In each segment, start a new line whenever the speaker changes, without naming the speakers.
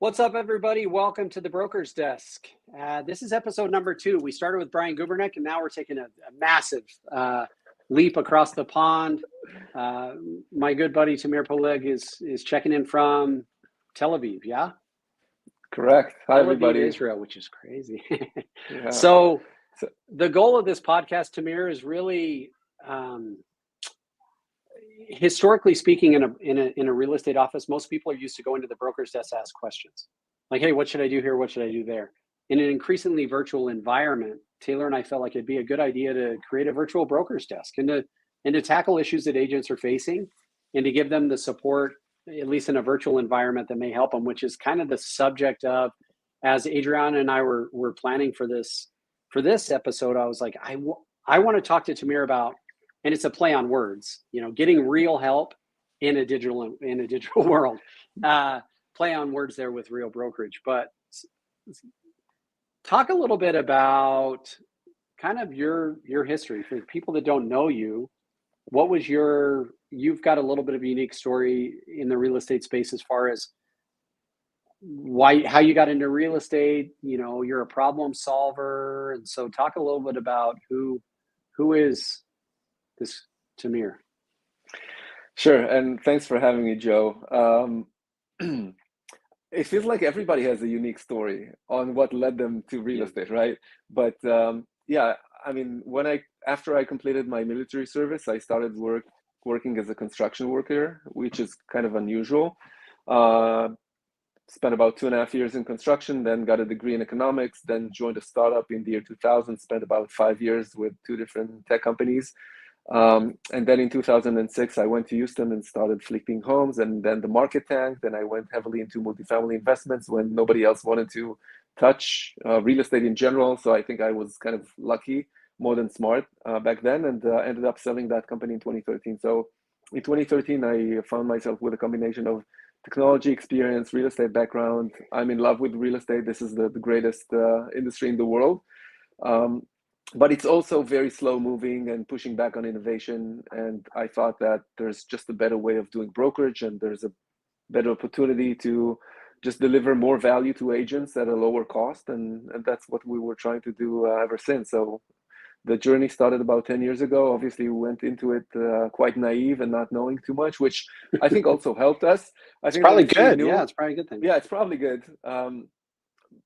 What's up, everybody? Welcome to the Broker's Desk. This is episode number 2. We started with Brian Gubernick, and now we're taking a massive leap across the pond. My good buddy Tamir Poleg is checking in from Tel Aviv, yeah?
Correct. Hi,
Tel Aviv,
everybody.
Israel, which is crazy.
Yeah.
So the goal of this podcast, Tamir, is really, historically speaking, in a real estate office, most people are used to going to the broker's desk to ask questions. Like, hey, what should I do here? What should I do there? In an increasingly virtual environment, Taylor and I felt like it'd be a good idea to create a virtual broker's desk and to tackle issues that agents are facing and to give them the support, at least in a virtual environment, that may help them, which is kind of the subject of, as Adriana and I were planning for this episode, I was like, I want to talk to Tamir about, and it's a play on words, getting real help in a digital world. Play on words there with real brokerage. But talk a little bit about kind of your history for people that don't know you. What was you've got a little bit of a unique story in the real estate space as far as how you got into real estate. You're a problem solver, and so talk a little bit about who is this Tamir.
Sure, and thanks for having me, Joe. It feels like everybody has a unique story on what led them to real estate, right? But yeah, I mean, after I completed my military service, I started working as a construction worker, which is kind of unusual. Spent about 2.5 years in construction, then got a degree in economics, then joined a startup in the year 2000, spent about 5 years with 2 different tech companies. And then in 2006, I went to Houston and started flipping homes, and then the market tanked, and I went heavily into multifamily investments when nobody else wanted to touch real estate in general. So I think I was kind of lucky, more than smart back then, and ended up selling that company in 2013. So in 2013, I found myself with a combination of technology experience, real estate background. I'm in love with real estate. This is the greatest industry in the world. But it's also very slow moving and pushing back on innovation. And I thought that there's just a better way of doing brokerage, and there's a better opportunity to just deliver more value to agents at a lower cost. And that's what we were trying to do ever since. So the journey started about 10 years ago. Obviously, we went into it quite naive and not knowing too much, which I think also helped us.
It's probably good. Yeah, it's probably a good thing.
Yeah, it's probably good.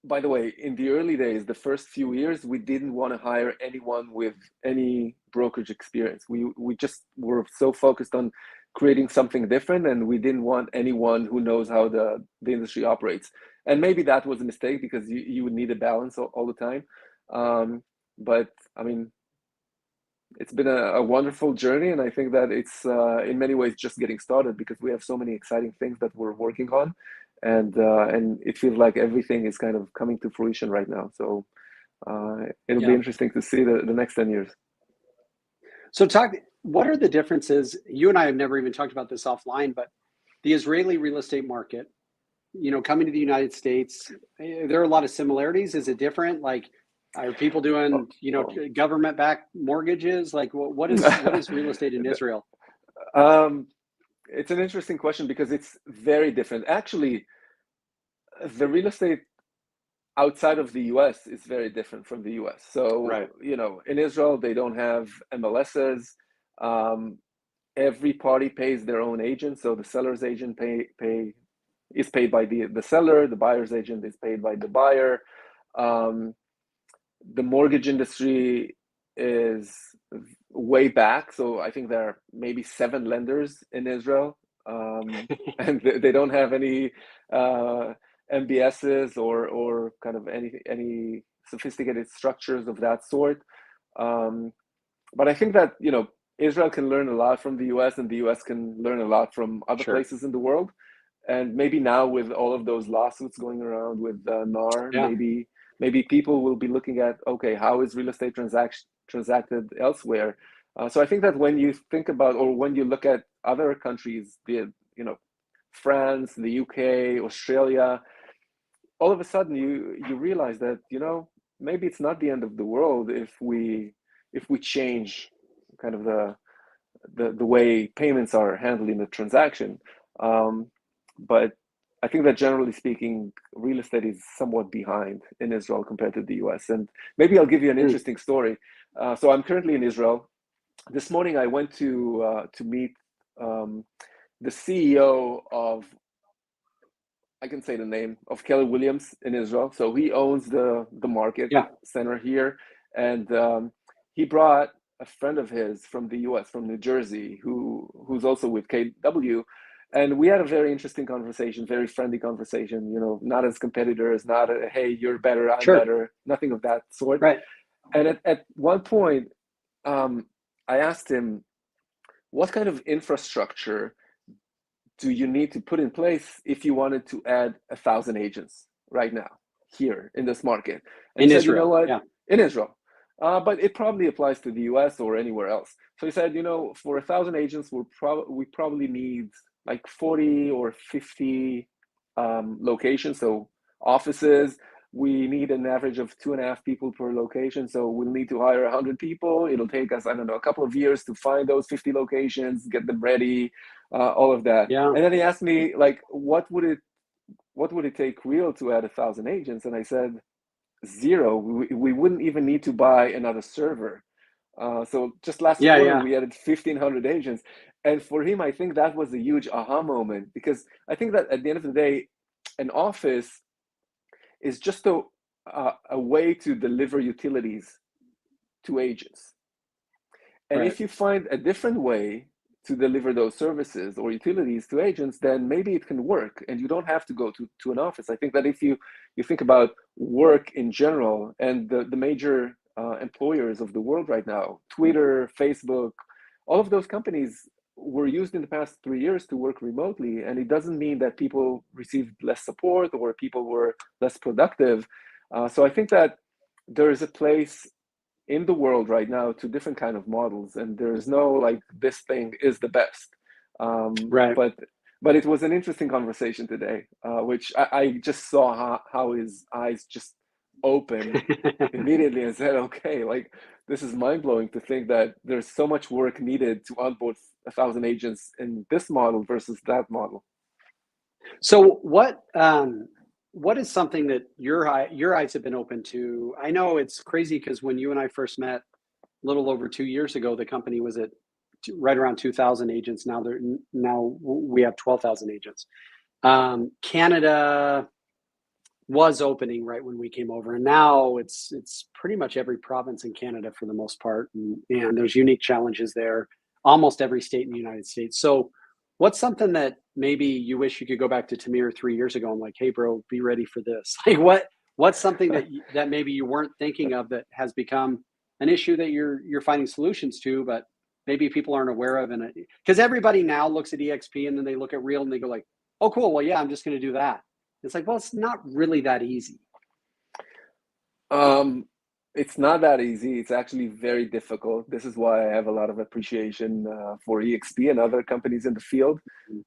By the way, in the early days, the first few years, we didn't want to hire anyone with any brokerage experience. We just were so focused on creating something different, and we didn't want anyone who knows how the industry operates. And maybe that was a mistake, because you would need a balance all the time. But I mean, it's been a wonderful journey, and I think that it's in many ways just getting started, because we have so many exciting things that we're working on, and it feels like everything is kind of coming to fruition right now. So it'll be interesting to see the next 10 years.
So what are the differences? You and I have never even talked about this offline, but the Israeli real estate market, coming to the United States, there are a lot of similarities. Is it different? Like, are people doing, government-backed mortgages? Like, what is real estate in Israel?
It's an interesting question, because it's very different. Actually, the real estate outside of the US is very different from the US. So,
right.
In Israel, they don't have MLSs. Every party pays their own agent. So the seller's agent is paid by the seller. The buyer's agent is paid by the buyer. The mortgage industry is way back. So I think there are maybe 7 lenders in Israel, and they don't have any MBSs or kind of any sophisticated structures of that sort. But I think that, Israel can learn a lot from the US, and the US can learn a lot from other places in the world. And maybe now, with all of those lawsuits going around with NAR, maybe people will be looking at, okay, how is real estate transacted elsewhere? So I think that when you think about, or when you look at other countries, be it, France, the UK, Australia, all of a sudden you realize that, maybe it's not the end of the world if we change kind of the way payments are handled in the transaction. But I think that generally speaking, real estate is somewhat behind in Israel compared to the US. And maybe I'll give you an interesting story. So I'm currently in Israel. This morning I went to meet the CEO of, I can say the name, of Keller Williams in Israel. So he owns the market center here, and he brought a friend of his from the U.S., from New Jersey, who's also with KW, and we had a very interesting conversation, very friendly conversation. You know, not as competitors, not a, hey, you're better, I'm better, nothing of that sort.
Right.
And at one point, I asked him, what kind of infrastructure do you need to put in place if you wanted to add 1,000 agents right now here in this market? And
in
he said,
Israel,
you know what? In Israel. But it probably applies to the US or anywhere else. So he said, you know, for 1,000 agents, we probably need like 40 or 50 locations, so offices. We need an average of 2.5 people per location. So we'll need to hire 100 people. It'll take us, I don't know, a couple of years to find those 50 locations, get them ready, all of that.
Yeah.
And then he asked me, like, what would it take real to add 1,000 agents? And I said, zero. We wouldn't even need to buy another server. So just last quarter, we added 1,500 agents. And for him, I think that was a huge aha moment, because I think that at the end of the day, an office is just a way to deliver utilities to agents. And if you find a different way to deliver those services or utilities to agents, then maybe it can work and you don't have to go to an office. I think that if you think about work in general, and the major employers of the world right now, Twitter, Facebook, all of those companies were used in the past 3 years to work remotely. And it doesn't mean that people received less support or people were less productive. So I think that there is a place in the world right now to different kind of models, and there is no like this thing is the best. But it was an interesting conversation today, which I just saw how his eyes just opened immediately and said, okay, like this is mind-blowing to think that there's so much work needed to onboard 1,000 agents in this model versus that model.
So what is something that your eyes have been open to? I know it's crazy because when you and I first met a little over 2 years ago, the company was at right around 2,000 agents. Now we have 12,000 agents. Canada was opening right when we came over, and now it's pretty much every province in Canada for the most part, and there's unique challenges there. Almost every state in the United States. So what's something that maybe you wish you could go back to Tamir 3 years ago and like, hey, bro, be ready for this? Like, what's something that maybe you weren't thinking of that has become an issue that you're finding solutions to, but maybe people aren't aware of? And because everybody now looks at EXP and then they look at Real and they go like, oh, cool. Well, yeah, I'm just going to do that. It's like, well, it's not really that easy.
It's not that easy. It's actually very difficult. This is why I have a lot of appreciation for EXP and other companies in the field.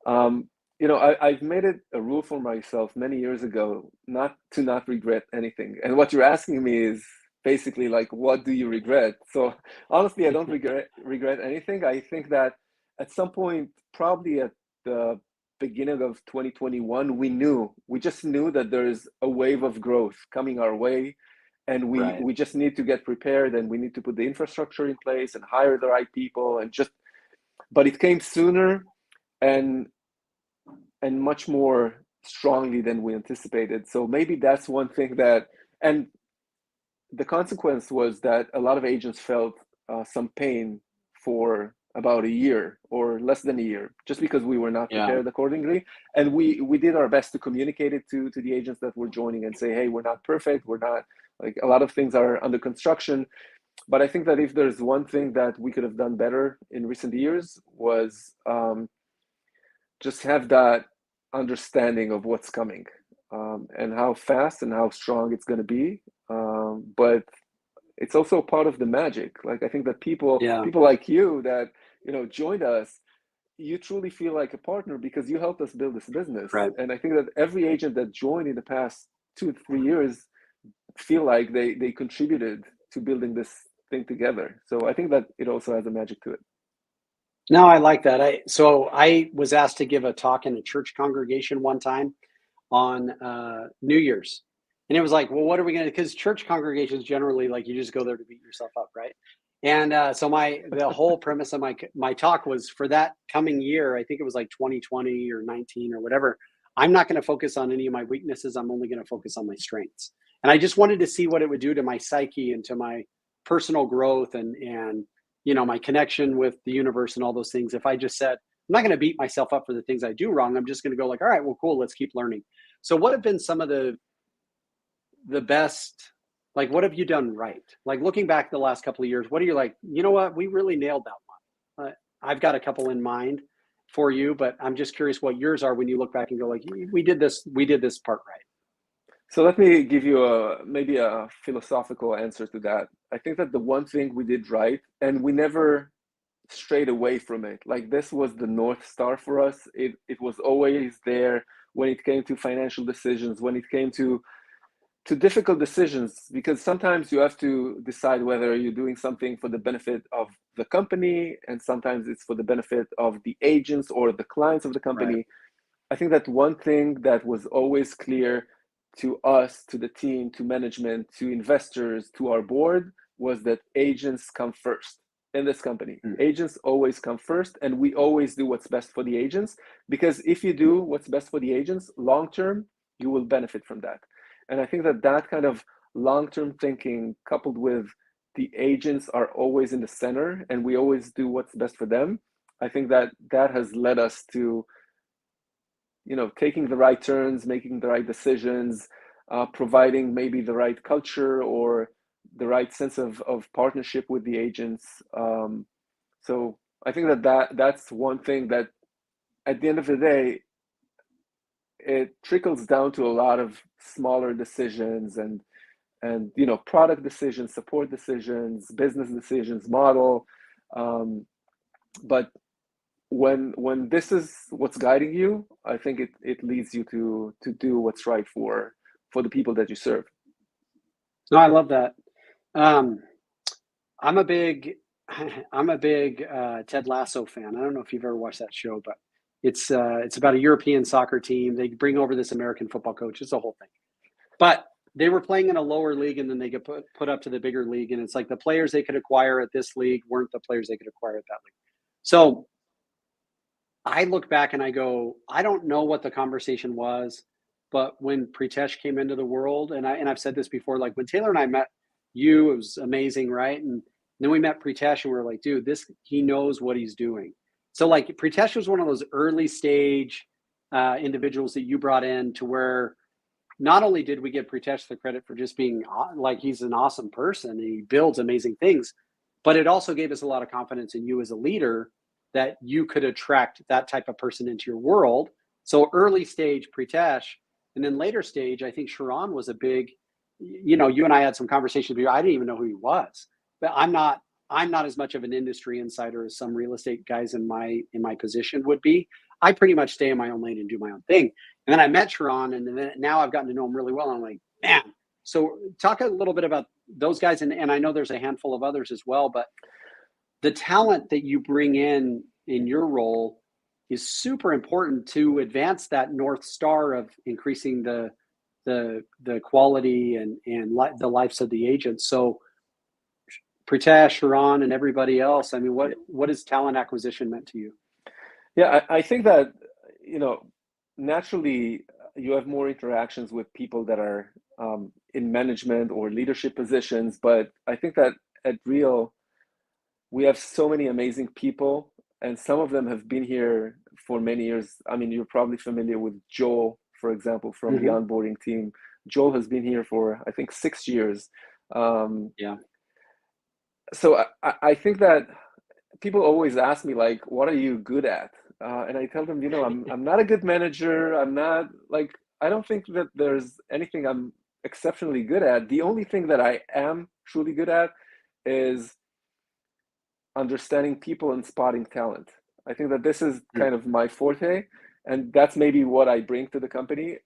You know, I've made it a rule for myself many years ago not to regret anything. And what you're asking me is basically like, what do you regret? So honestly, I don't regret anything. I think that at some point, probably at the beginning of 2021, we just knew that there is a wave of growth coming our way. And we just need to get prepared, and we need to put the infrastructure in place and hire the right people, but it came sooner and much more strongly than we anticipated. So maybe that's one thing and the consequence was that a lot of agents felt some pain for about a year or less than a year, just because we were not prepared accordingly. And we did our best to communicate it to the agents that were joining and say, hey, we're not perfect. We're not, like, a lot of things are under construction. But I think that if there's one thing that we could have done better in recent years was just have that understanding of what's coming and how fast and how strong it's going to be. But it's also part of the magic. Like, I think that people like you that, you know, joined us, you truly feel like a partner because you helped us build this business. And I think that every agent that joined in the past 2-3 years feel like they contributed to building this thing together. So I think that it also has a magic to it.
No, I like that. So I was asked to give a talk in a church congregation one time on New Year's. And it was like, well, what are we going to, because church congregations generally, like you just go there to beat yourself up, right? And so the whole premise of my talk was for that coming year, I think it was like 2020 or 19 or whatever, I'm not going to focus on any of my weaknesses. I'm only going to focus on my strengths. And I just wanted to see what it would do to my psyche and to my personal growth and my connection with the universe and all those things. If I just said, I'm not going to beat myself up for the things I do wrong. I'm just going to go like, all right, well, cool. Let's keep learning. So what have been some of the best, like, what have you done right? Like looking back the last couple of years, what are you like, you know what, we really nailed that one. I've got a couple in mind for you, but I'm just curious what yours are when you look back and go like, we did this part right.
So let me give you maybe a philosophical answer to that. I think that the one thing we did right, and we never strayed away from it. Like this was the North Star for us. It was always there when it came to financial decisions, when it came to difficult decisions, because sometimes you have to decide whether you're doing something for the benefit of the company, and sometimes it's for the benefit of the agents or the clients of the company.
Right.
I think that one thing that was always clear to us, to the team, to management, to investors, to our board, was that agents come first in this company. Agents always come first, and we always do what's best for the agents, because if you do what's best for the agents long term, you will benefit from that. And I think that that kind of long-term thinking, coupled with the agents are always in the center and we always do what's best for them, I think that that has led us to, taking the right turns, making the right decisions, providing maybe the right culture or the right sense of partnership with the agents. So I think that's one thing that at the end of the day, it trickles down to a lot of smaller decisions and product decisions, support decisions, business decisions, model. But when this is what's guiding you, I think it leads you to do what's right for the people that you serve.
No, I love that. I'm a big Ted Lasso fan. I don't know if you've ever watched that show, but it's about a European soccer team. They bring over this American football coach. It's the whole thing. But they were playing in a lower league and then they get put up to the bigger league. And it's like the players they could acquire at this league weren't the players they could acquire at that league. So I look back and I go, I don't know what the conversation was, but when Pritesh came into the world, and I've said this before, like when Taylor and I met you, it was amazing, right? And then we met Pritesh and we were like, dude, he knows what he's doing. So like Pritesh was one of those early stage individuals that you brought in to where not only did we give Pritesh the credit for just being like he's an awesome person and he builds amazing things, but it also gave us a lot of confidence in you as a leader that you could attract that type of person into your world. So early stage Pritesh, and then later stage, I think Sharon was a big, you and I had some conversations with you. I didn't even know who he was, but I'm not as much of an industry insider as some real estate guys in my position would be. I pretty much stay in my own lane and do my own thing. And then I met Sharon, and then now I've gotten to know him really well. I'm like, man. So talk a little bit about those guys, and I know there's a handful of others as well, but the talent that you bring in your role is super important to advance that North Star of increasing the quality and the lives of the agents. So Pritesh, Sharon, and everybody else, I mean, what has talent acquisition meant to you?
Yeah, I think that, naturally you have more interactions with people that are in management or leadership positions, but I think that at Real, we have so many amazing people, and some of them have been here for many years. I mean, you're probably familiar with Joel, for example, from the onboarding team. Joel has been here for, I think, 6 years.
Yeah.
So I think that people always ask me, like, what are you good at? And I tell them, I'm not a good manager. I'm not like, I don't think that there's anything I'm exceptionally good at. The only thing that I am truly good at is understanding people and spotting talent. I think that this is kind of my forte, and that's maybe what I bring to the company.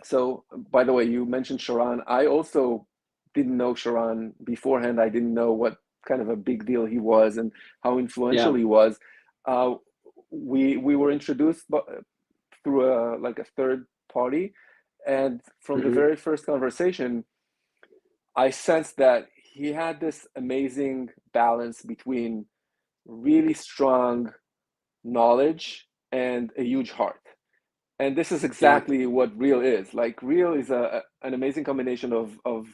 So, by the way, you mentioned Sharon. I also didn't know Sharon beforehand. I didn't know what kind of a big deal he was and how influential he was. We were introduced through a third party. And from the very first conversation, I sensed that he had this amazing balance between really strong knowledge and a huge heart. And this is exactly what real is. Like real is an amazing combination of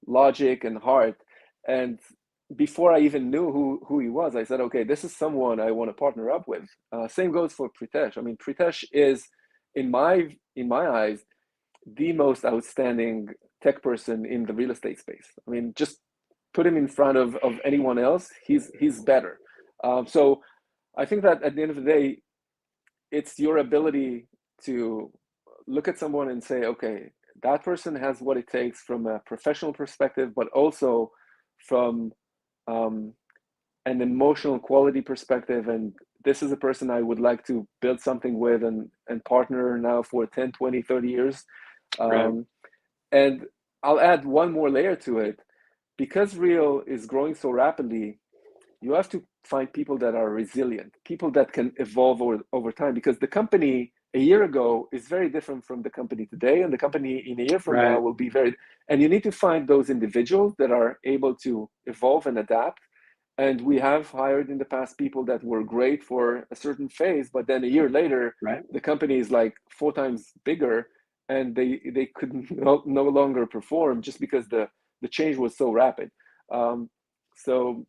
logic and heart. And before I even knew who he was, I said, okay, this is someone I want to partner up with. Same goes for Pritesh. I mean, Pritesh is, in my eyes, the most outstanding tech person in the real estate space. I mean, just put him in front of anyone else, he's better. So I think that at the end of the day, it's your ability to look at someone and say, okay, that person has what it takes from a professional perspective, but also from an emotional quality perspective. And this is a person I would like to build something with and partner now for 10, 20, 30 years. And I'll add one more layer to it. Because Real is growing so rapidly, you have to find people that are resilient, people that can evolve over time, because the company a year ago is very different from the company today, and the company in a year from now will be very, and you need to find those individuals that are able to evolve and adapt. And we have hired in the past people that were great for a certain phase, but then a year later, the company is like 4 times bigger, and they could no longer perform just because the change was so rapid. So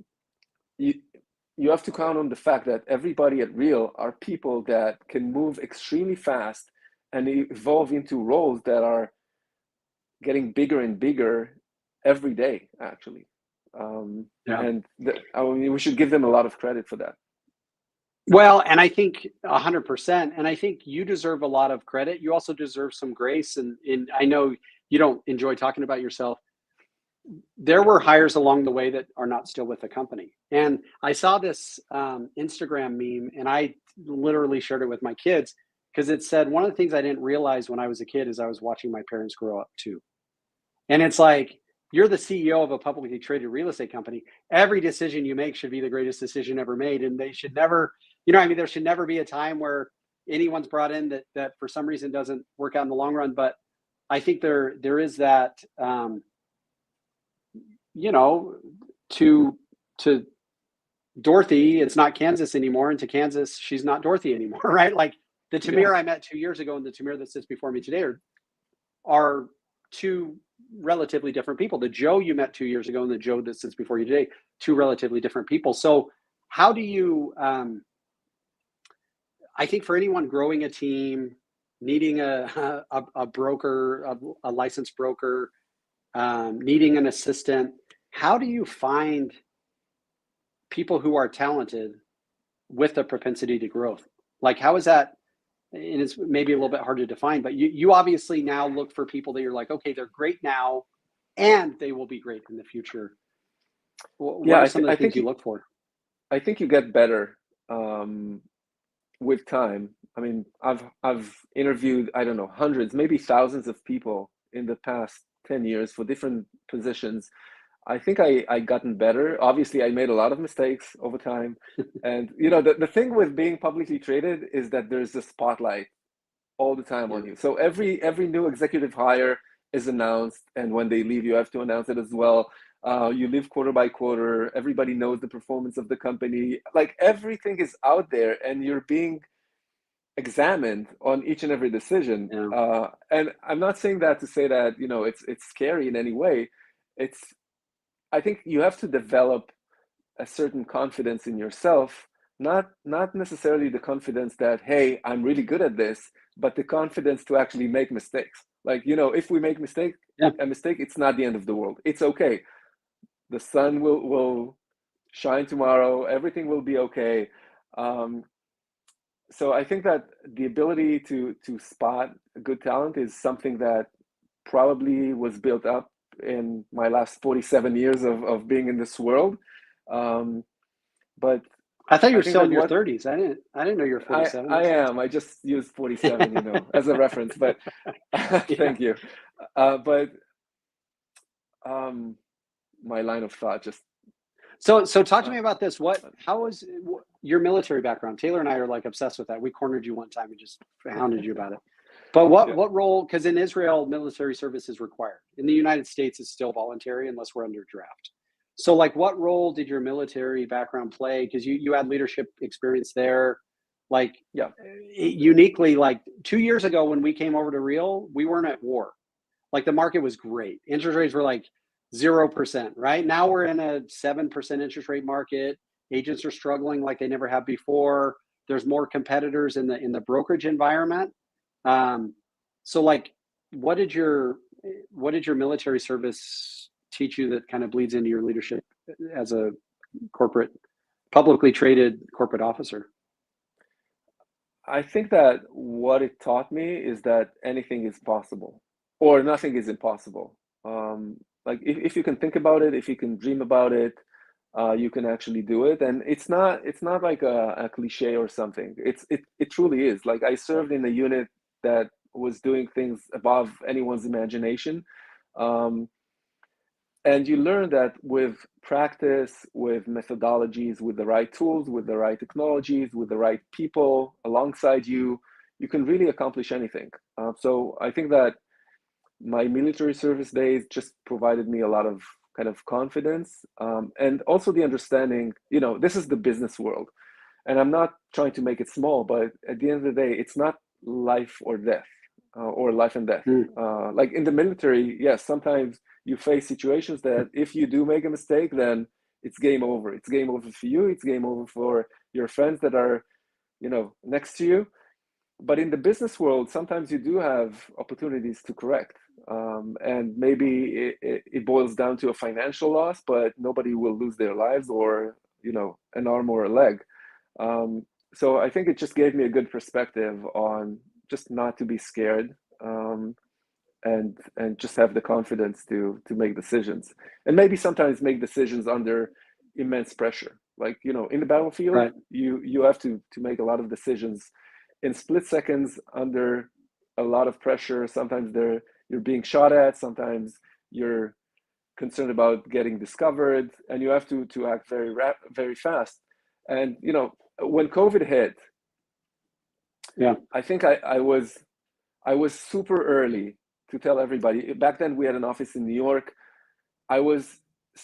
you have to count on the fact that everybody at Real are people that can move extremely fast and evolve into roles that are getting bigger and bigger every day, actually. And I mean, we should give them a lot of credit for that.
Well, and I think 100%, and I think you deserve a lot of credit. You also deserve some grace. And I know you don't enjoy talking about yourself. There were hires along the way that are not still with the company. And I saw this Instagram meme, and I literally shared it with my kids, because it said, one of the things I didn't realize when I was a kid is I was watching my parents grow up too. And it's like, you're the CEO of a publicly traded real estate company. Every decision you make should be the greatest decision ever made. And they should never, I mean, there should never be a time where anyone's brought in that for some reason doesn't work out in the long run. But I think there is that, to Dorothy, it's not Kansas anymore, and to Kansas, she's not Dorothy anymore, right? Like the Tamir I met 2 years ago and the Tamir that sits before me today are two relatively different people. The Joe you met 2 years ago and the Joe that sits before you today, two relatively different people. So how do you, I think for anyone growing a team, needing a broker, a licensed broker, needing an assistant, how do you find people who are talented with a propensity to growth? Like, how is that? And it's maybe a little bit hard to define, but you obviously now look for people that you're like, okay, they're great now and they will be great in the future. What are some of the things you look for?
I think you get better with time. I mean, I've interviewed, I don't know, hundreds, maybe thousands of people in the past 10 years for different positions. I think I gotten better. Obviously, I made a lot of mistakes over time. And, the thing with being publicly traded is that there's a spotlight all the time on you. So every new executive hire is announced. And when they leave, you have to announce it as well. You live quarter by quarter. Everybody knows the performance of the company. Like everything is out there and you're being examined on each and every decision. And I'm not saying that to say that, it's scary in any way. I think you have to develop a certain confidence in yourself, not necessarily the confidence that, hey, I'm really good at this, but the confidence to actually make mistakes. Like, if we make a mistake, it's not the end of the world. It's okay. The sun will shine tomorrow. Everything will be okay. So I think that the ability to spot good talent is something that probably was built up in my last 47 years of being in this world. But
I thought you were still in your 30s. I didn't know you were 47.
I am. I just used 47, as a reference. But thank you. But my line of thought just.
So talk to me about this. How was your military background? Taylor and I are like obsessed with that. We cornered you one time and just hounded you about it. But
Yeah.
what role? Because in Israel, military service is required. In the United States, it's still voluntary unless we're under draft. So, like, what role did your military background play? Because you had leadership experience there. Like,
Yeah.
uniquely, like 2 years ago when we came over to Real, we weren't at war. Like the market was great. Interest rates were like 0%, right? Now we're in a 7% interest rate market. Agents are struggling like they never have before. There's more competitors in the brokerage environment. Um, so like what did your military service teach you that kind of bleeds into your leadership as a corporate publicly traded corporate officer?
I think that what it taught me is that anything is possible, or nothing is impossible. Like if you can think about it, if you can dream about it, you can actually do it. And it's not like a cliche or something. It truly is. Like I served in a unit that was doing things above anyone's imagination. Um, and you learn that with practice, with methodologies, with the right tools, with the right technologies, with the right people alongside you, you can really accomplish anything. So I think that my military service days just provided me a lot of kind of confidence, and also the understanding, this is the business world. And I'm not trying to make it small, but at the end of the day, it's not life or death, or life and death.
Mm,
Like in the military, yes, sometimes you face situations that if you do make a mistake, then it's game over. It's game over for you. It's game over for your friends that are, next to you. But in the business world, sometimes you do have opportunities to correct. And maybe it boils down to a financial loss, but nobody will lose their lives or, an arm or a leg. So I think it just gave me a good perspective on just not to be scared, and just have the confidence to make decisions, and maybe sometimes make decisions under immense pressure. Like in the battlefield,
right.
you have to make a lot of decisions in split seconds under a lot of pressure. Sometimes you're being shot at. Sometimes you're concerned about getting discovered, and you have to act very fast. And when COVID hit,
Yeah.
I think I was super early to tell everybody. Back then, we had an office in New York. I was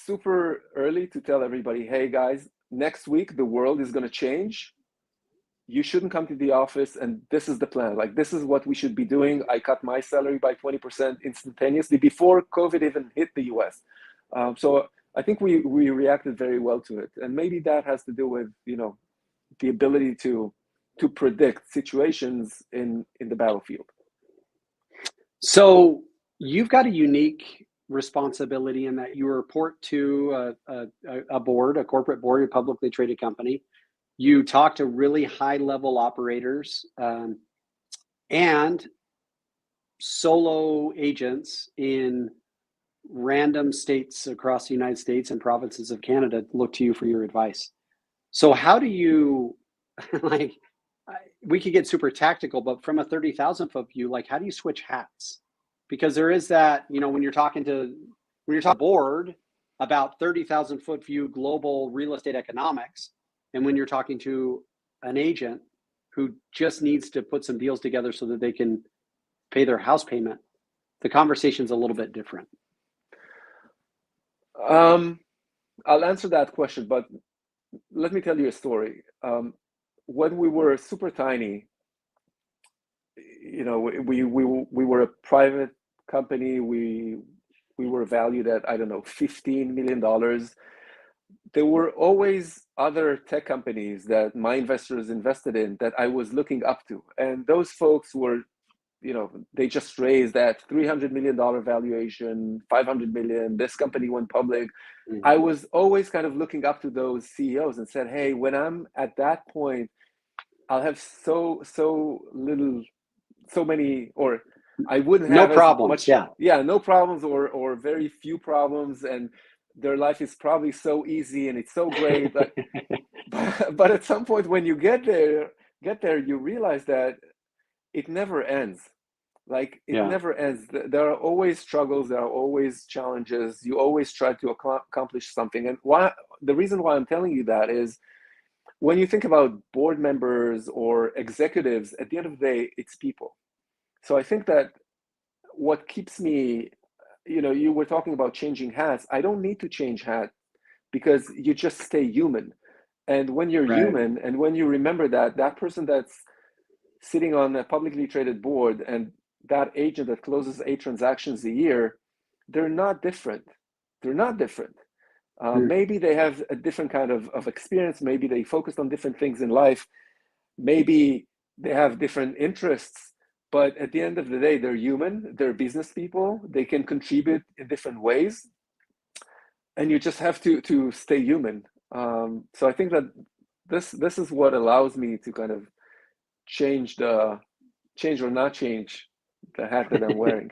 super early to tell everybody, hey guys, next week the world is going to change. You shouldn't come to the office, and this is the plan. Like, this is what we should be doing. I cut my salary by 20% instantaneously before COVID even hit the US. So I think we reacted very well to it. And maybe that has to do with, the ability to predict situations in the battlefield.
So you've got a unique responsibility in that you report to a board, a corporate board, a publicly traded company. You talk to really high level operators, and solo agents in random states across the United States and provinces of Canada look to you for your advice. So how do you like we could get super tactical, but from a 30,000 foot view, like how do you switch hats? Because there is that, when you're talking board about 30,000 foot view global real estate economics, and when you're talking to an agent who just needs to put some deals together so that they can pay their house payment, the conversation's a little bit different.
I'll answer that question, but let me tell you a story. When we were super tiny, we were a private company. We were valued at, I don't know, $15 million. There were always other tech companies that my investors invested in that I was looking up to. And those folks were, they just raised that $300 million valuation, 500 million. This company went public.
Mm.
I was always kind of looking up to those CEOs and said, hey, when I'm at that point, I'll have so many, or I wouldn't
No
have as
problems.
much, no problems, or very few problems, and their life is probably so easy and it's so great. But at some point when you get there, you realize that it never ends. Like it
Yeah.
never ends. There are always struggles. There are always challenges. You always try to accomplish something. And the reason why I'm telling you that is, when you think about board members or executives, at the end of the day, it's people. So I think that what keeps me, you were talking about changing hats. I don't need to change hat because you just stay human. And when you're
Right.
human, and when you remember that that person that's sitting on a publicly traded board and that agent that closes 8 transactions a year, they're not different. They're not different.
Mm.
Maybe they have a different kind of experience. Maybe they focused on different things in life. Maybe they have different interests. But at the end of the day, they're human. They're business people. They can contribute in different ways. And you just have to stay human. So I think that this is what allows me to kind of change or not change the hat that I'm wearing.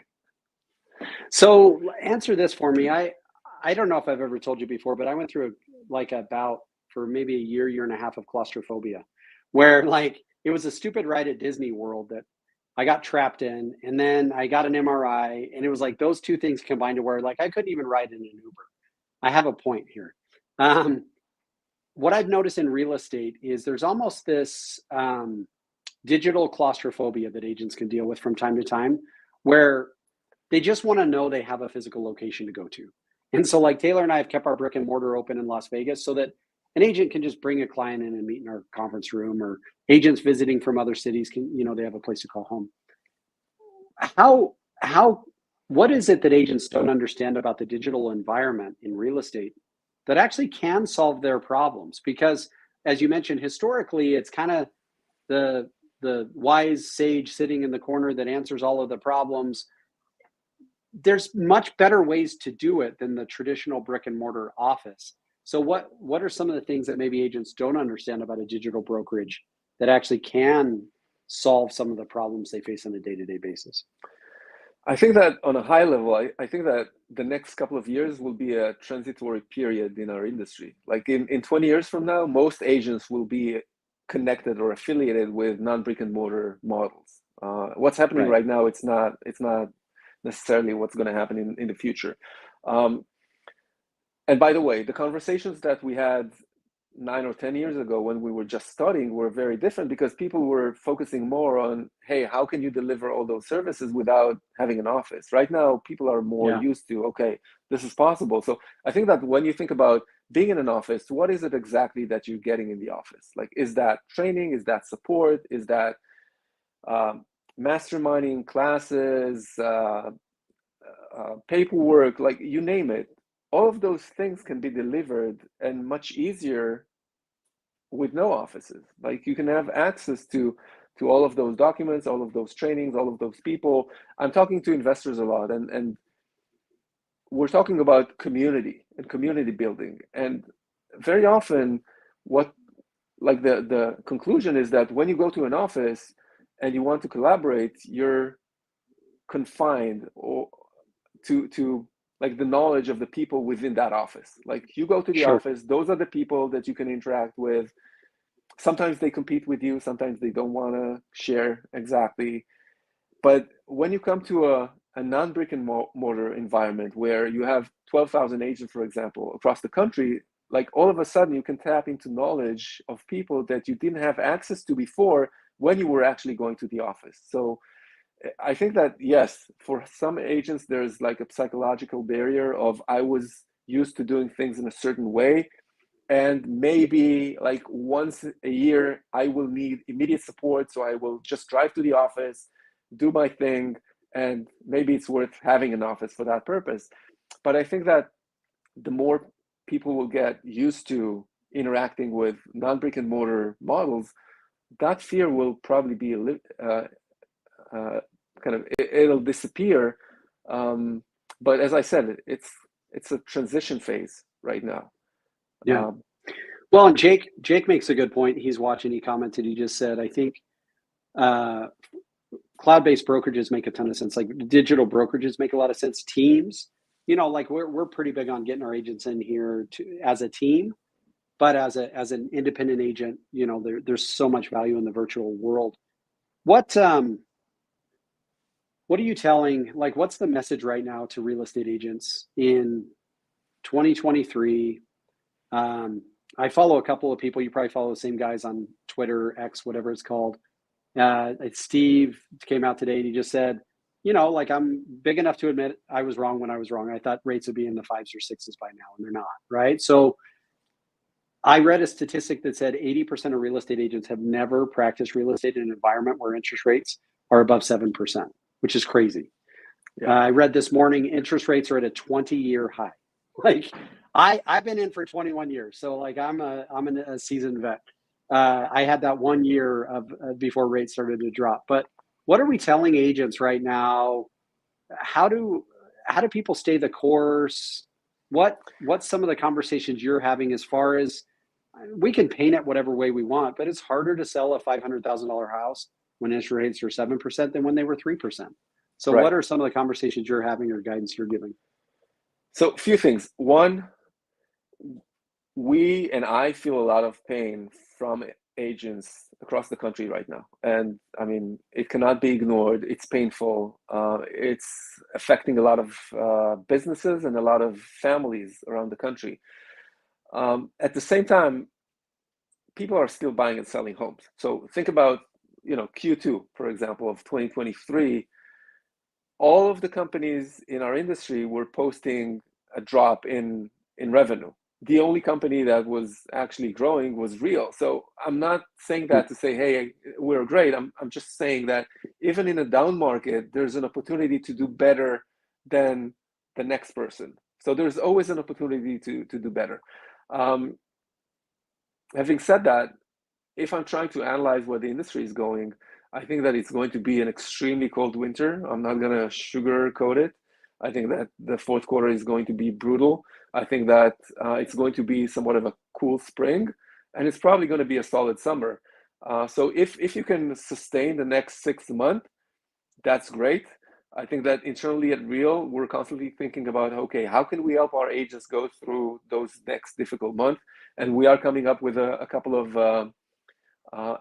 So answer this for me. I don't know if I've ever told you before, but I went through a bout for maybe a year and a half of claustrophobia, where like it was a stupid ride at Disney World that I got trapped in, and then I got an MRI, and it was like those two things combined to where like I couldn't even ride in an Uber. I have a point here. Um, what I've noticed in real estate is there's almost this digital claustrophobia that agents can deal with from time to time, where they just want to know they have a physical location to go to. And so, like Taylor and I have kept our brick and mortar open in Las Vegas so that an agent can just bring a client in and meet in our conference room, or agents visiting from other cities can, they have a place to call home. How what is it that agents don't understand about the digital environment in real estate that actually can solve their problems? Because as you mentioned, historically, it's kind of the wise sage sitting in the corner that answers all of the problems. There's much better ways to do it than the traditional brick and mortar office. So what are some of the things that maybe agents don't understand about a digital brokerage that actually can solve some of the problems they face on a day-to-day basis?
I think that on a high level, I think that the next couple of years will be a transitory period in our industry. Like in 20 years from now, most agents will be connected or affiliated with non-brick and mortar models. What's happening
Right.
right now, it's not necessarily what's going to happen in the future. Um, and by the way, the conversations that we had 9 or 10 years ago when we were just starting were very different because people were focusing more on, hey, how can you deliver all those services without having an office? Right now, people are more
Yeah.
used to, okay, this is possible. So I think that when you think about being in an office, what is it exactly that you're getting in the office? Like, is that training? Is that support? Is that um, masterminding classes, paperwork, like you name it? All of those things can be delivered and much easier with no offices. Like you can have access to all of those documents, all of those trainings, all of those people. I'm talking to investors a lot, and we're talking about community and community building. And very often, what like the conclusion is that when you go to an office and you want to collaborate, you're confined or to like the knowledge of the people within that office. Like you go to the
Sure.
office, those are the people that you can interact with. Sometimes they compete with you, sometimes they don't want to share exactly. But when you come to a non-brick and mortar environment where you have 12,000 agents, for example, across the country, like all of a sudden you can tap into knowledge of people that you didn't have access to before when you were actually going to the office. So I think that, yes, for some agents, there's like a psychological barrier of I was used to doing things in a certain way, and maybe like once a year I will need immediate support, so I will just drive to the office, do my thing, and maybe it's worth having an office for that purpose. But I think that the more people will get used to interacting with non-brick and mortar models, that fear will probably be uh, it'll disappear. But as I said, it's a transition phase right now.
Yeah.
um,
Well, and Jake makes a good point. He's watching. He commented. He just said, I think uh, cloud-based brokerages make a ton of sense. Like digital brokerages make a lot of sense. Teams, like we're pretty big on getting our agents in here to as a team, but as an independent agent, there's so much value in the virtual world. What what are you telling? Like, what's the message right now to real estate agents in 2023? Um, I follow a couple of people. You probably follow the same guys on Twitter, X, whatever it's called. Steve came out today and he just said, like, I'm big enough to admit I was wrong when I was wrong. I thought rates would be in the 5s or 6s by now, and they're not, right? So I read a statistic that said 80% of real estate agents have never practiced real estate in an environment where interest rates are above 7%, which is crazy.
Yeah.
I read this morning, interest rates are at a 20-year high. Like, I've been in for 21 years, so like I'm a seasoned vet. I had that 1 year of before rates started to drop. But what are we telling agents right now? How do people stay the course? What's some of the conversations you're having as far as, we can paint it whatever way we want, but it's harder to sell a $500,000 house when interest rates are 7% than when they were 3%. So
Right.
what are some of the conversations you're having or guidance you're giving?
So a few things. One, we and I feel a lot of pain from agents across the country right now. And I mean, it cannot be ignored. It's painful. It's affecting a lot of businesses and a lot of families around the country. At the same time, people are still buying and selling homes. So think about, Q2, for example, of 2023. All of the companies in our industry were posting a drop in revenue. The only company that was actually growing was Real. So I'm not saying that to say, hey, we're great. I'm just saying that even in a down market, there's an opportunity to do better than the next person. So there's always an opportunity to do better. Having said that, if I'm trying to analyze where the industry is going, I think that it's going to be an extremely cold winter. I'm not going to sugarcoat it. I think that the fourth quarter is going to be brutal. I think that it's going to be somewhat of a cool spring, and it's probably going to be a solid summer. So if you can sustain the next 6 months, that's great. I think that internally at Real, we're constantly thinking about, okay, how can we help our agents go through those next difficult months? And we are coming up with a couple of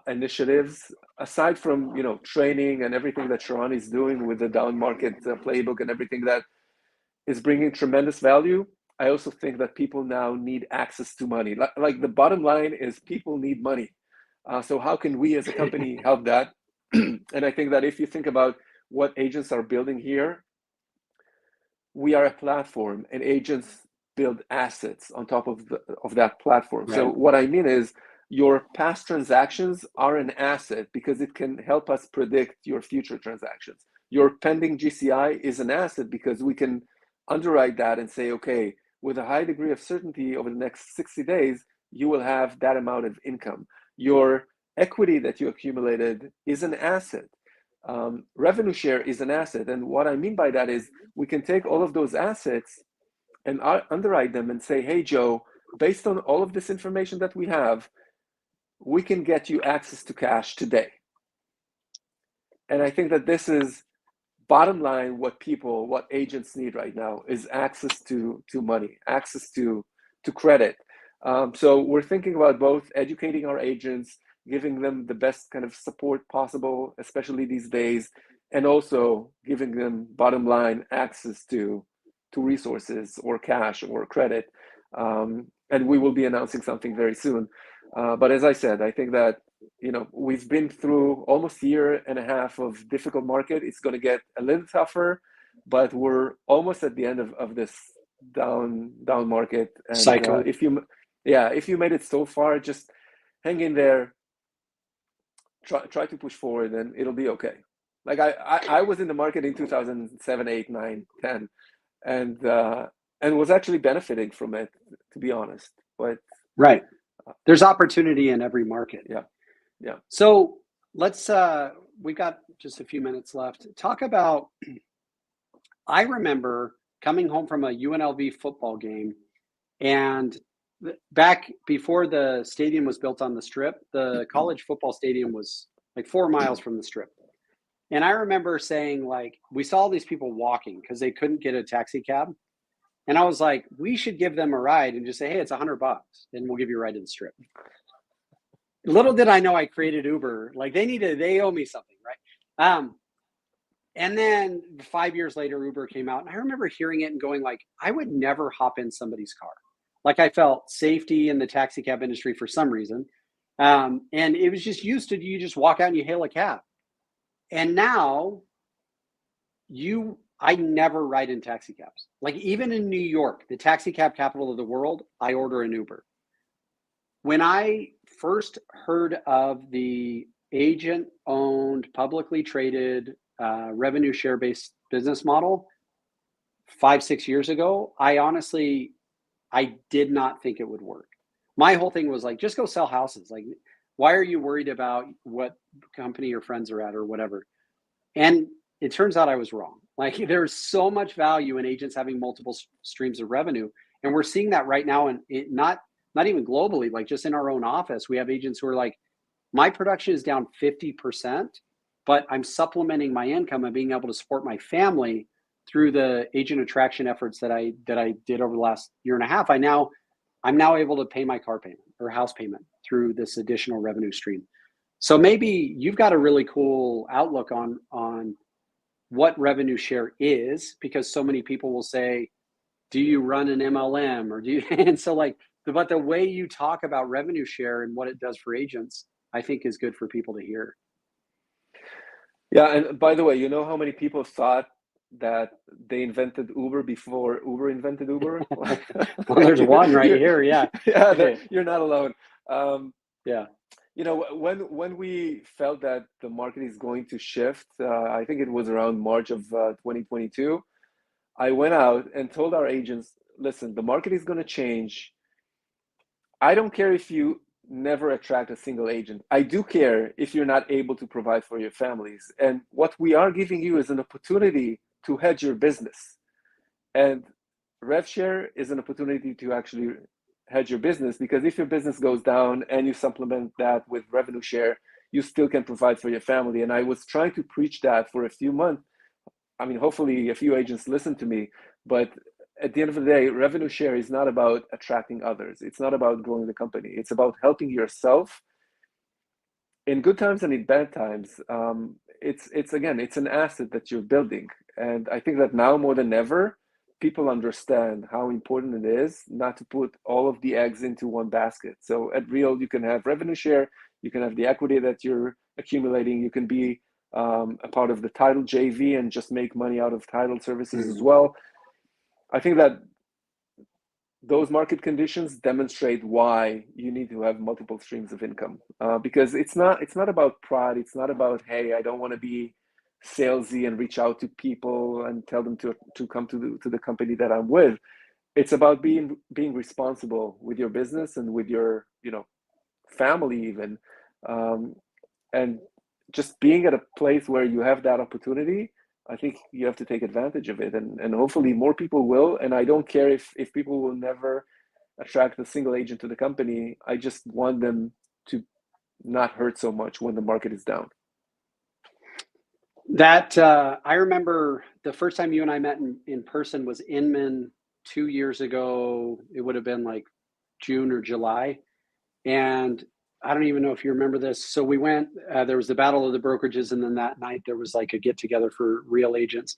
initiatives aside from training and everything that Sharon is doing with the down market playbook and everything that is bringing tremendous value. I also think that people now need access to money. Like the bottom line is people need money. So how can we as a company help that? And I think that if you think about what agents are building here, we are a platform, and agents build assets on top of that platform. Right. So what I mean is, your past transactions are an asset because it can help us predict your future transactions. Your pending GCI is an asset because we can underwrite that and say, okay, with a high degree of certainty over the next 60 days, you will have that amount of income. Your equity that you accumulated is an asset. Revenue share is an asset. And what I mean by that is we can take all of those assets and underwrite them and say, hey, Joe, based on all of this information that we have, we can get you access to cash today. And I think that this is bottom line what agents need right now is access to money, access to credit. So we're thinking about both educating our agents, giving them the best kind of support possible, especially these days, and also giving them bottom line access to resources or cash or credit. And we will be announcing something very soon. But as I said, I think that we've been through almost a year and a half of difficult market. It's going to get a little tougher, but we're almost at the end of this down market. And
cycle.
If you made it so far, just hang in there. Try to push forward, and it'll be okay. Like I was in the market in 2007, 8, 9, 10, and was actually benefiting from it, to be honest. But
right. There's opportunity in every market.
Yeah.
So let's, we've got just a few minutes left. Talk about, I remember coming home from a UNLV football game, and back before the stadium was built on the Strip, the college football stadium was like 4 miles from the Strip. And I remember saying, like, we saw all these people walking because they couldn't get a taxi cab. And I was like, we should give them a ride and just say, hey, it's $100 and we'll give you a ride to the Strip. Little did I know I created Uber. Like they owe me something, right? And then 5 years later, Uber came out, and I remember hearing it and going like, I would never hop in somebody's car. Like I felt safety in the taxi cab industry for some reason. And it was just used to, you just walk out and you hail a cab. And now I never ride in taxi cabs. Like even in New York, the taxi cab capital of the world, I order an Uber. When I first heard of the agent owned, publicly traded, revenue share based business model 5, 6 years ago, I did not think it would work. My whole thing was like, just go sell houses. Like, why are you worried about what company your friends are at or whatever? And it turns out I was wrong. Like, there's so much value in agents having multiple streams of revenue, and we're seeing that right now. And not even globally, like just in our own office, we have agents who are like, my production is down 50%, but I'm supplementing my income and being able to support my family through the agent attraction efforts that I did over the last year and a half. I'm now able to pay my car payment or house payment through this additional revenue stream. So maybe you've got a really cool outlook on what revenue share is, because so many people will say, do you run an MLM or do you, and so like, but the way you talk about revenue share and what it does for agents, I think is good for people to hear.
Yeah, and by the way, you know how many people thought that they invented Uber before Uber invented Uber?
Well, there's one right here. Yeah.
Yeah, you're not alone. Um,
Yeah.
you know, when we felt that the market is going to shift, I think it was around March of 2022, I went out and told our agents, listen, the market is going to change. I don't care if you never attract a single agent. I do care if you're not able to provide for your families. And what we are giving you is an opportunity to hedge your business. And rev share is an opportunity to actually hedge your business, because if your business goes down and you supplement that with revenue share, you still can provide for your family. And I was trying to preach that for a few months. I mean, hopefully a few agents listened to me, but at the end of the day, revenue share is not about attracting others. It's not about growing the company. It's about helping yourself in good times and in bad times. It's again, it's an asset that you're building, and I think that now more than ever, people understand how important it is not to put all of the eggs into one basket. So at Real, you can have revenue share, you can have the equity that you're accumulating, you can be a part of the title JV and just make money out of title services as well. I think that those market conditions demonstrate why you need to have multiple streams of income, because it's not about pride. It's not about, hey, I don't want to be salesy and reach out to people and tell them to come to the company that I'm with. It's about being responsible with your business and with your family even, and just being at a place where you have that opportunity. I think you have to take advantage of it, and hopefully more people will. And I don't care if people will never attract a single agent to the company. I just want them to not hurt so much when the market is down.
That I remember the first time you and I met in person was Inman 2 years ago. It would have been like June or July. And I don't even know if you remember this. So we went, there was the Battle of the Brokerages. And then that night there was like a get together for real agents.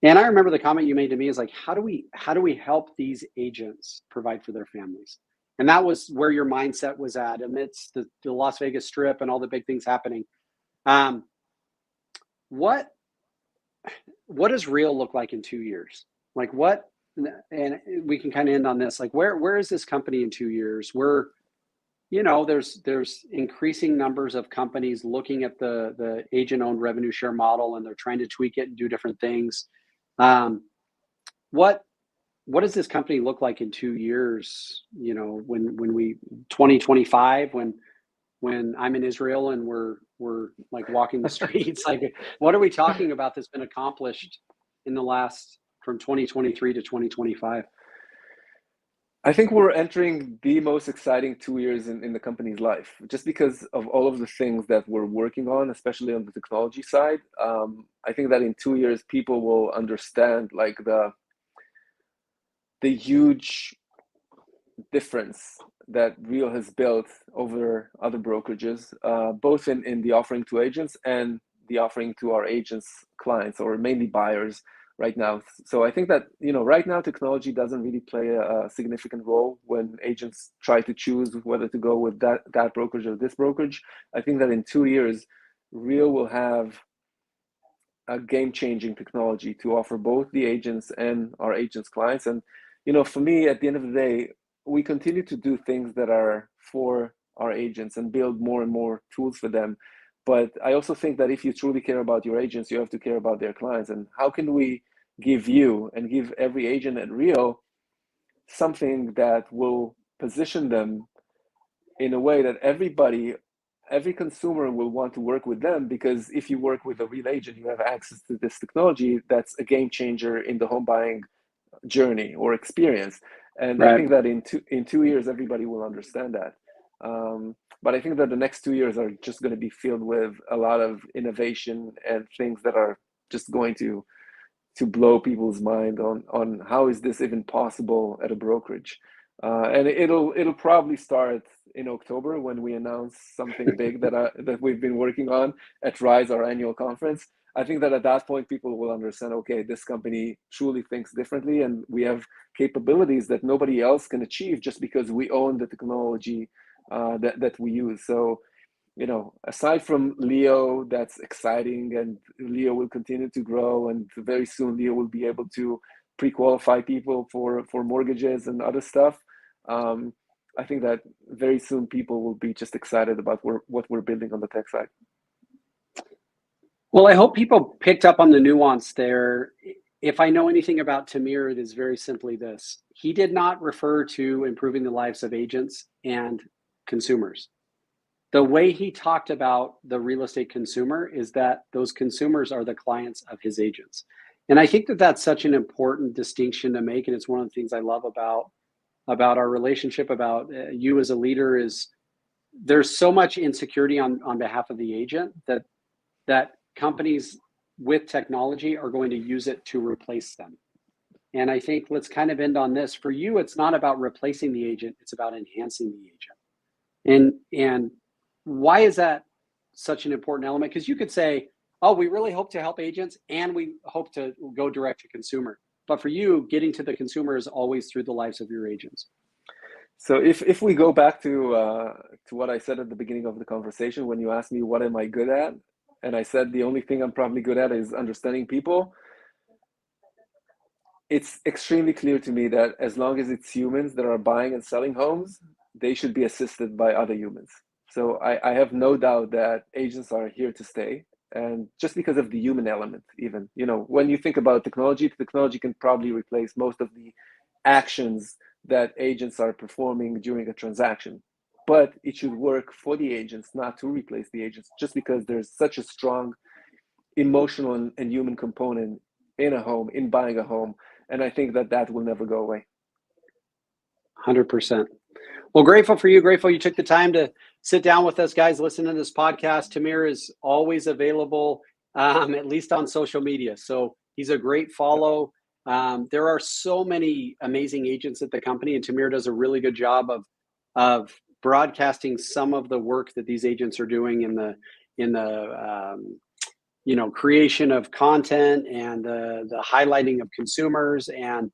And I remember the comment you made to me is like, how do we help these agents provide for their families? And that was where your mindset was at amidst the Las Vegas Strip and all the big things happening. Um, what does real look like in 2 years? Like what, and we can kind of end on this, like where is this company in 2 years? There's increasing numbers of companies looking at the agent owned revenue share model, and they're trying to tweak it and do different things. What does this company look like in 2 years? When we 2025, when I'm in Israel and we're like walking the streets, like what are we talking about that's been accomplished in the last from 2023 to 2025?
I think we're entering the most exciting 2 years in the company's life, just because of all of the things that we're working on, especially on the technology side. I think that in 2 years, people will understand like the huge difference that Real has built over other brokerages, both in the offering to agents and the offering to our agents' clients, or mainly buyers. right now. So I think that, right now technology doesn't really play a significant role when agents try to choose whether to go with that brokerage or this brokerage. I think that in 2 years, Real will have a game-changing technology to offer both the agents and our agents' clients. And, for me, at the end of the day, we continue to do things that are for our agents and build more and more tools for them. But I also think that if you truly care about your agents, you have to care about their clients. And how can we give you and give every agent at Real something that will position them in a way that every consumer will want to work with them? Because if you work with a Real agent, you have access to this technology that's a game changer in the home buying journey or experience. And I
Right.
think that in 2 years, everybody will understand that. But I think that the next 2 years are just going to be filled with a lot of innovation and things that are just going to blow people's mind on how is this even possible at a brokerage. And it'll probably start in October when we announce something big that we've been working on at Rise, our annual conference. I think that at that point, people will understand, okay, this company truly thinks differently, and we have capabilities that nobody else can achieve just because we own the technology that we use. So, aside from Leo, that's exciting, and Leo will continue to grow, and very soon Leo will be able to pre-qualify people for mortgages and other stuff. I think that very soon people will be just excited about what we're building on the tech side.
Well, I hope people picked up on the nuance there. If I know anything about Tamir, it is very simply this. He did not refer to improving the lives of agents and consumers. The way he talked about the real estate consumer is that those consumers are the clients of his agents. And I think that that's such an important distinction to make. And it's one of the things I love about our relationship, about you as a leader, is there's so much insecurity on behalf of the agent that companies with technology are going to use it to replace them. And I think let's kind of end on this. For you, it's not about replacing the agent, it's about enhancing the agent. And why is that such an important element? Because you could say, oh, we really hope to help agents and we hope to go direct to consumer. But for you, getting to the consumer is always through the lives of your agents.
So if we go back to what I said at the beginning of the conversation, when you asked me what am I good at, and I said the only thing I'm probably good at is understanding people, it's extremely clear to me that as long as it's humans that are buying and selling homes, they should be assisted by other humans. So I have no doubt that agents are here to stay. And just because of the human element, even, when you think about technology can probably replace most of the actions that agents are performing during a transaction. But it should work for the agents, not to replace the agents, just because there's such a strong emotional and human component in a home, in buying a home. And I think that will never go away.
100%. Well, grateful for you. Grateful you took the time to sit down with us, guys. Listen to this podcast. Tamir is always available, at least on social media. So he's a great follow. There are so many amazing agents at the company, and Tamir does a really good job of broadcasting some of the work that these agents are doing in the creation of content and the highlighting of consumers and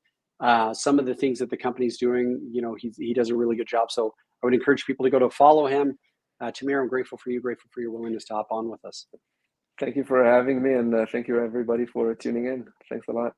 some of the things that the company's doing. He does a really good job. So I would encourage people to go to follow him. Tamir, I'm grateful for you. Grateful for your willingness to hop on with us.
Thank you for having me, and thank you everybody for tuning in. Thanks a lot.